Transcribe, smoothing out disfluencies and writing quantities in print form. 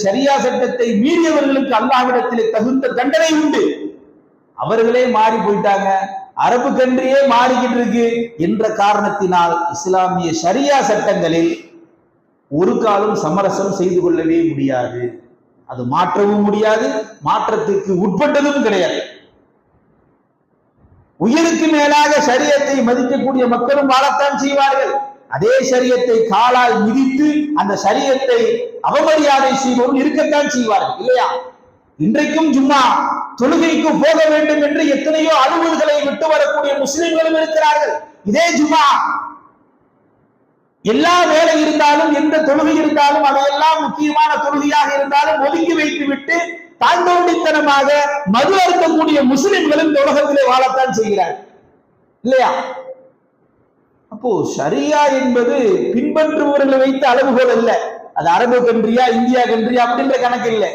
ஷரியா சட்டத்தை மீறியவர்களுக்கு அல்லாஹ்விடத்திலே தகுந்த தண்டனை உண்டு. அவர்களே மாறி போயிட்டாங்க, அரபு கன்றியே மாறிக்கிட்டு இருக்கு என்ற காரணத்தினால் இஸ்லாமிய ஷரியா சட்டங்களில் ஒரு காலம் சமரசம் செய்து கொள்ளவே முடியாது. அது மாற்றவும் முடியாது, மாற்றத்திற்கு உட்பட்டதும் கிடையாது. உயிருக்கு மேலாக ஷரியத்தை மதிக்கக்கூடிய மக்களும் வாழத்தான் செய்வார்கள். அதே ஷரியத்தை காலால் மிதித்து அந்த ஷரியத்தை அவமரியாதை செய்வோரும் இருக்கத்தான் செய்வார்கள், இல்லையா? இன்றைக்கும் ஜும்மா தொழுகைக்கு போக வேண்டும் என்று எத்தனையோ அலுவல்களை விட்டு வரக்கூடிய முஸ்லிம்களும் இருக்கிறார்கள். இதே ஜும்மா எல்லா வேலை இருந்தாலும், எந்த தொழுகை இருந்தாலும், அதையெல்லாம் முக்கியமான தொழுகையாக இருந்தாலும் ஒதுக்கி வைத்து விட்டு தாண்டோண்டித்தனமாக மது அருந்தக்கூடிய முஸ்லிம்களும் இந்த உலகத்திலே வாழத்தான் செய்கிறார்கள், இல்லையா? அப்போ ஷரியா என்பது பின்பற்றுபவர்களை வைத்த அளவுகோல் அல்ல. அது அரபு கன்றியா, இந்தியா கன்றியா அப்படின்ற கணக்கு இல்லை.